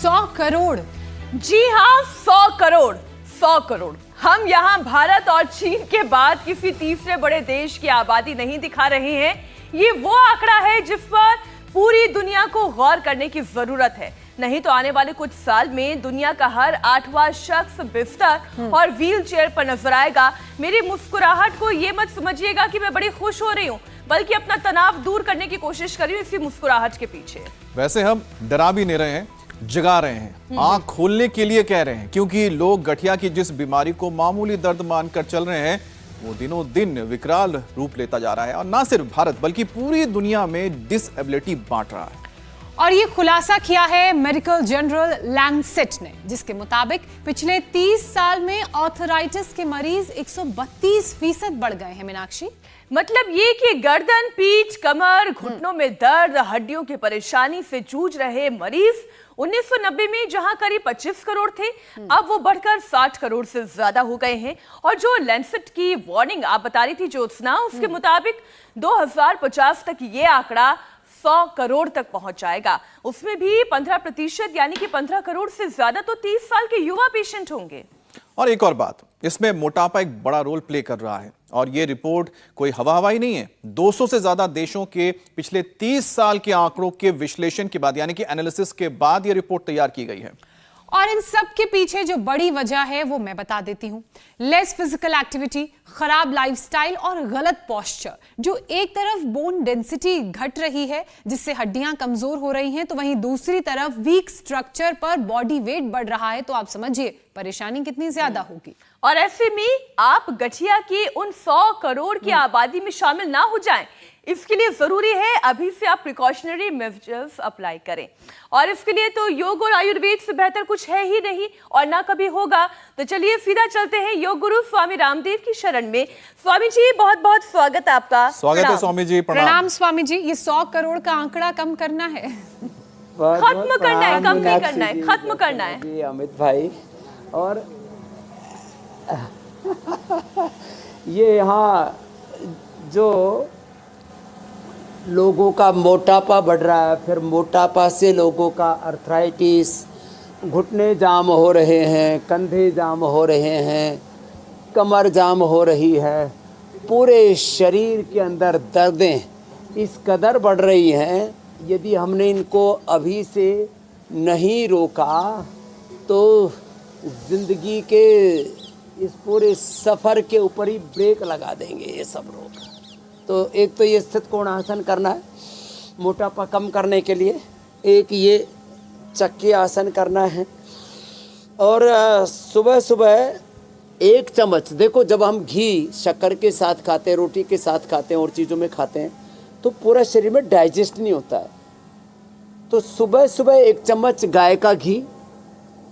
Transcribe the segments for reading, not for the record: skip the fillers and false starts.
100 करोड़। जी हाँ, 100 करोड़। हम यहाँ भारत और चीन के बाद किसी तीसरे बड़े देश की आबादी नहीं दिखा रहे हैं। ये वो आंकड़ा है जिस पर पूरी दुनिया को गौर करने की जरूरत है। नहीं तो आने वाले कुछ साल में दुनिया का हर 8वां शख्स बिस्तर और व्हील चेयर पर नजर आएगा। मेरी मुस्कुराहट को ये मत समझिएगा कि मैं बड़ी खुश हो रही हूँ, बल्कि अपना तनाव दूर करने की कोशिश कर रही हूँ इसी मुस्कुराहट के पीछे। वैसे हम डरा भी नहीं रहे हैं, जगा रहे हैं, आंख खोलने के लिए कह रहे हैं, क्योंकि लोग गठिया की जिस बीमारी को मामूली दर्द मानकर चल रहे हैं वो दिनों दिन विकराल रूप लेता जा रहा है और ना सिर्फ भारत बल्कि पूरी दुनिया में डिसएबिलिटी बांट रहा है। और ये खुलासा किया है मेडिकल जर्नल लैंसेट ने, जिसके मुताबिक पिछले 30 साल में आर्थराइटिस के मरीज 132% बढ़ गए हैं। मीनाक्षी, मतलब ये कि गर्दन, पीठ, कमर, घुटनों में दर्द, हड्डियों की परेशानी से जूझ रहे मरीज 1990 में जहां करीब 25 करोड़ थे, अब वो बढ़कर 60 करोड़ से ज्यादा हो गए हैं। और जो लैंसेट की वार्निंग आप बता रही थी ज्योत्सना, उसके मुताबिक 2050 तक ये आंकड़ा 100 करोड़ तक पहुंच जाएगा। उसमें भी 15% यानी कि 15 करोड़ से ज्यादा तो 30 साल के युवा पेशेंट होंगे। और एक और बात, इसमें मोटापा एक बड़ा रोल प्ले कर रहा है और ये रिपोर्ट कोई हवाई नहीं है। 200 से ज्यादा देशों के पिछले 30 साल के आंकड़ों के विश्लेषण के बाद यानी कि एनालिसिस के बाद ये रिपोर्ट तैयार की गई है। और इन सब के पीछे जो बड़ी वजह है वो मैं बता देती हूं। लेस फिजिकल एक्टिविटी, खराब लाइफस्टाइल और गलत पोस्चर। जो एक तरफ बोन डेंसिटी घट रही है जिससे हड्डियां कमजोर हो रही हैं, तो वहीं दूसरी तरफ वीक स्ट्रक्चर पर बॉडी वेट बढ़ रहा है। तो आप समझिए परेशानी कितनी ज्यादा होगी। और ऐसे में आप गठिया की उन 100 करोड़ की आबादी में शामिल ना हो जाएं, इसके लिए जरूरी है अभी से आप प्रिकॉशनरी मेजर्स अप्लाई करें। और इसके लिए तो योग और आयुर्वेद से बेहतर कुछ है ही नहीं और ना कभी होगा। तो चलिए सीधा चलते हैं योग गुरु स्वामी रामदेव की शरण में। स्वामी जी, बहुत बहुत स्वागत है आपका। स्वागत है स्वामी जी। प्रणाम स्वामी जी। ये 100 करोड़ का आंकड़ा कम करना है, खत्म करना है, कम नहीं करना है, खत्म करना है अमित भाई। और ये यहाँ जो लोगों का मोटापा बढ़ रहा है, फिर मोटापा से लोगों का अर्थराइटिस, घुटने जाम हो रहे हैं, कंधे जाम हो रहे हैं, कमर जाम हो रही है, पूरे शरीर के अंदर दर्दें इस कदर बढ़ रही हैं। यदि हमने इनको अभी से नहीं रोका तो ज़िंदगी के इस पूरे सफ़र के ऊपर ही ब्रेक लगा देंगे ये सब लोग। तो एक तो ये स्थित कोणासन करना है मोटापा कम करने के लिए, एक ये चक्की आसन करना है। और सुबह सुबह 1 चम्मच, देखो जब हम घी शक्कर के साथ खाते हैं, रोटी के साथ खाते हैं और चीज़ों में खाते हैं तो पूरा शरीर में डाइजेस्ट नहीं होता है। तो सुबह सुबह 1 चम्मच गाय का घी,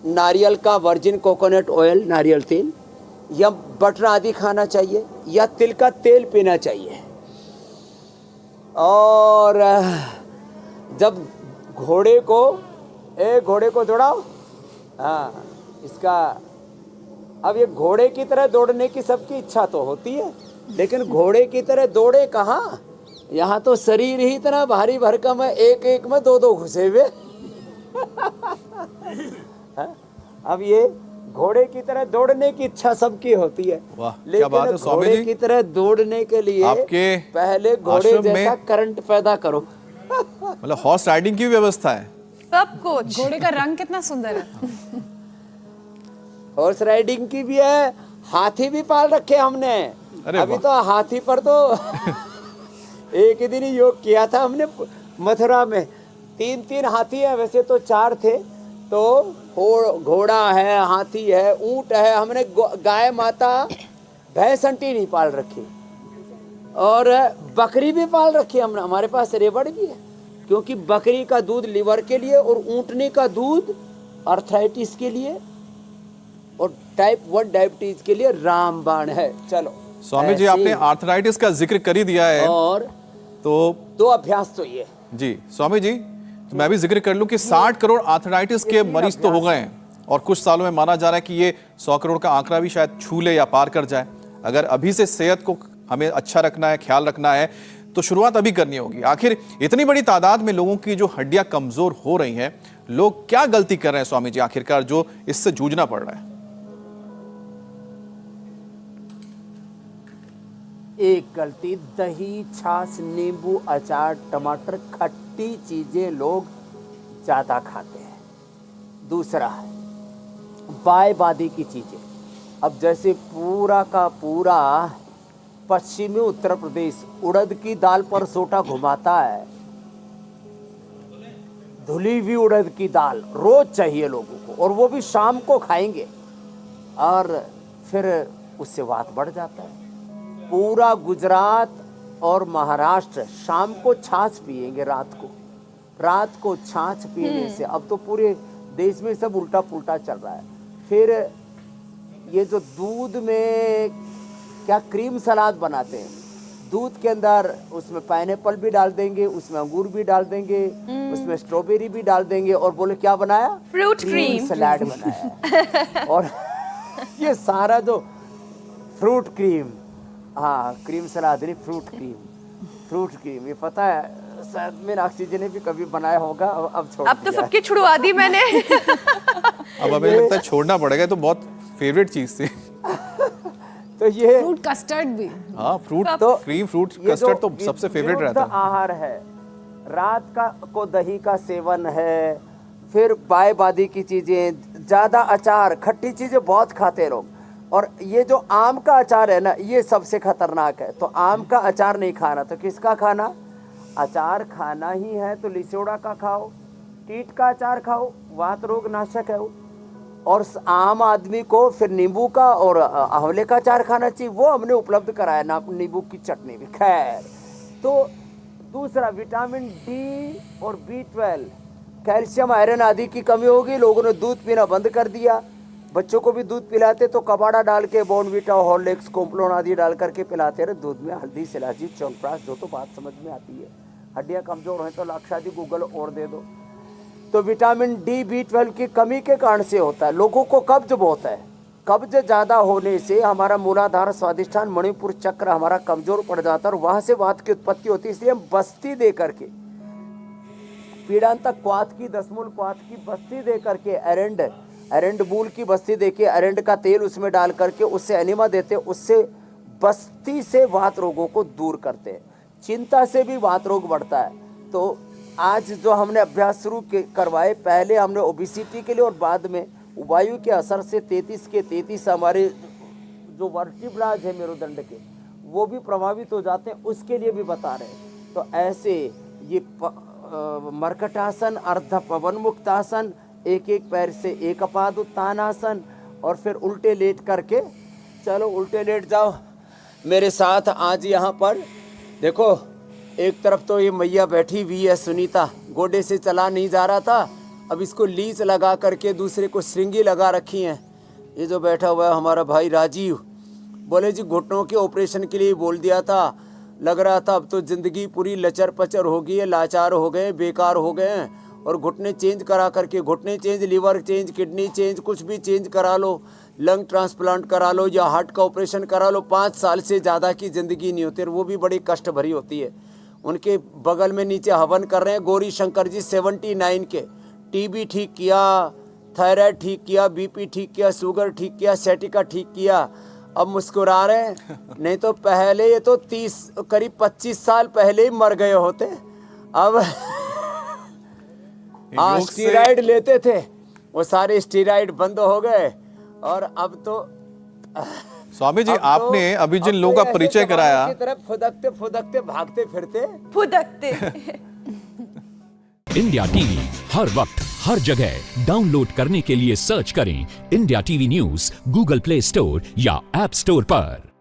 नारियल का वर्जिन कोकोनट ऑयल, नारियल तेल या बटर आदि खाना चाहिए या तिल का तेल पीना चाहिए। और जब घोड़े को दौड़ाओ, हाँ इसका, अब ये घोड़े की तरह दौड़ने की सबकी इच्छा तो होती है, लेकिन घोड़े की तरह दौड़े कहाँ, यहाँ तो शरीर ही इतना भारी भरकम है, एक एक में 2-2 घुसे हुए। अब ये घोड़े की तरह दौड़ने की इच्छा सबकी होती है, लेकिन घोड़े की तरह दौड़ने के लिए आपके पहले घोड़े जैसा करंट पैदा करो। मतलब हॉर्स राइडिंग की व्यवस्था है सब कुछ। घोड़े का रंग कितना सुंदर है। हॉर्स राइडिंग की भी है, हाथी भी पाल रखे हमने। अभी तो हाथी पर तो एक ही दिन ही योग किया था हमने मथुरा में। 3-3 हाथी है, वैसे तो 4 थे। तो घोड़ा है, हाथी है, ऊंट है, हमने गाय माता भैंस अंटी नहीं पाल रखी, और बकरी भी पाल रखी हमने। हमारे पास रेवड़ भी है, क्योंकि बकरी का दूध लिवर के लिए और ऊँटनी का दूध अर्थराइटिस के लिए और टाइप 1 डायबिटीज के लिए रामबाण है। चलो स्वामी जी, आपने आर्थराइटिस का जिक्र कर ही दिया है, और तो 2 अभ्यास तो ये जी स्वामी जी, तो मैं भी जिक्र कर लूं कि 60 करोड़ आर्थराइटिस के मरीज तो हो गए हैं और कुछ सालों में माना जा रहा है कि ये 100 करोड़ का आंकड़ा भी शायद छू ले या पार कर जाए। अगर अभी से सेहत को हमें अच्छा रखना है, ख्याल रखना है, तो शुरुआत अभी करनी होगी। आखिर इतनी बड़ी तादाद में लोगों की जो हड्डियां कमजोर हो रही हैं लोग क्या गलती कर रहे हैं स्वामी जी आखिरकार जो इससे जूझना पड़ रहा है? एक गलती, दही, छाछ, नींबू, अचार, टमाटर, खट्टी चीजें लोग ज्यादा खाते हैं। दूसरा, बायबादी की चीजें। अब जैसे पूरा का पूरा पश्चिमी उत्तर प्रदेश उड़द की दाल पर सोटा घुमाता है, धुली हुई उड़द की दाल रोज चाहिए लोगों को, और वो भी शाम को खाएंगे और फिर उससे वात बढ़ जाता है। पूरा गुजरात और महाराष्ट्र शाम को छाछ पिएंगे, रात को छाछ पीने से अब तो पूरे देश में सब उल्टा पुल्टा चल रहा है। फिर ये जो दूध में क्या क्रीम सलाद बनाते हैं, दूध के अंदर उसमें पाइनएप्पल भी डाल देंगे, उसमें अंगूर भी डाल देंगे, उसमें स्ट्रॉबेरी भी डाल देंगे, और बोले क्या बनाया, फ्रूट क्रीम सलाद बनाया। और ये सारा जो फ्रूट क्रीम, हाँ क्रीम सलाद नहीं, फ्रूट क्रीम, ये पता है शायद मीनाक्षी जी ने भी कभी बनाया होगा, अब छोड़ अब तो दिया। सबकी छुड़वा दी मैंने। अब हमें लगता है छोड़ना पड़ेगा, तो बहुत फेवरेट चीज थी। तो ये फ्रूट कस्टर्ड भी। हाँ, फ्रूट तो क्रीम, फ्रूट ये कस्टर्ड जो तो सबसे फेवरेट रहता है। आहार है, रात का को दही का सेवन है, फिर बायबादी की चीजें, ज्यादा अचार, खट्टी चीजें बहुत खाते हैं लोग। और ये जो आम का अचार है ना, ये सबसे खतरनाक है। तो आम का अचार नहीं खाना, तो किसका खाना? अचार खाना ही है तो लिसोड़ा का खाओ, टीट का अचार खाओ, वात रोग नाशक है वो। और आम आदमी को फिर नींबू का और आंवले का अचार खाना चाहिए, वो हमने उपलब्ध कराया ना, नींबू की चटनी भी। खैर, तो दूसरा, विटामिन डी और B12, कैल्शियम, आयरन आदि की कमी होगी, लोगों ने दूध पीना बंद कर दिया। बच्चों को भी दूध पिलाते तो कबाड़ा डाल के, बॉर्नवीटा, हॉर्लिक्स, कॉम्प्लान आदि डाल करके पिलाते रहे। दूध में हल्दी, इलायची, च्यवनप्राश, जो तो बात समझ में आती है। हड्डियां कमजोर हैं तो लाक्षादी गूगल और दे दो। तो विटामिन डी, B12 की कमी के कारण से होता है। लोगों को कब्ज बहुत है, कब्ज ज़्यादा होने से हमारा मूलाधार, स्वादिष्ठान, मणिपुर चक्र हमारा कमजोर पड़ जाता है और वहाँ से वात की उत्पत्ति होती है। इसलिए हम बस्ती दे करके, पीड़ांतक क्वाथ की, दसमूल क्वाथ की बस्ती दे करके, एरेंड मूल की बस्ती देके, एरेंड का तेल उसमें डाल करके उससे एनिमा देते, उससे बस्ती से वात रोगों को दूर करते हैं। चिंता से भी वात रोग बढ़ता है। तो आज जो हमने अभ्यास शुरू करवाए, पहले हमने ओबिसिटी के लिए और बाद में वायु के असर से 33 के 33 हमारे जो वर्टिब्राज है मेरुदंड के, वो भी प्रभावित हो जाते हैं, उसके लिए भी बता रहे हैं। तो ऐसे ये मर्कटासन, अर्ध पवन मुक्तासन, एक एक पैर से एक पाद उत्तान आसन, और फिर उल्टे लेट करके, चलो उल्टे लेट जाओ मेरे साथ। आज यहाँ पर देखो, एक तरफ तो ये मैया बैठी हुई है सुनीता, गोडे से चला नहीं जा रहा था, अब इसको लीच लगा करके दूसरे को श्रृंगी लगा रखी हैं। ये जो बैठा हुआ है हमारा भाई राजीव, बोले जी घुटनों के ऑपरेशन के लिए बोल दिया था, लग रहा था अब तो ज़िंदगी पूरी लचर पचर हो गई है, लाचार हो गए, बेकार हो गए हैं, और घुटने चेंज करा करके, घुटने change, liver change, kidney change, कुछ भी चेंज करा लो, लंग ट्रांसप्लांट करा लो या हार्ट का ऑपरेशन करा लो, 5 साल से ज़्यादा की ज़िंदगी नहीं होती, और वो भी बड़ी कष्ट भरी होती है। उनके बगल में नीचे हवन कर रहे हैं गौरी शंकर जी, 79 के, टीबी ठीक किया, थायराइड ठीक किया, बीपी ठीक किया, शुगर ठीक किया, सैटिका ठीक किया, अब मुस्कुरा रहे हैं। नहीं तो पहले ये तो 30 करीब 25 साल पहले ही मर गए होते। अब स्टीराइड लेते थे, वो सारे स्टीराइड बंद हो गए, और अब तो स्वामी जी आपने अभी जिन लोगों का परिचय कराया, की तरफ फुदकते फुदकते भागते फिरते फुदकते। इंडिया टीवी हर वक्त हर जगह डाउनलोड करने के लिए सर्च करें India TV news Google play store या ऐप स्टोर पर।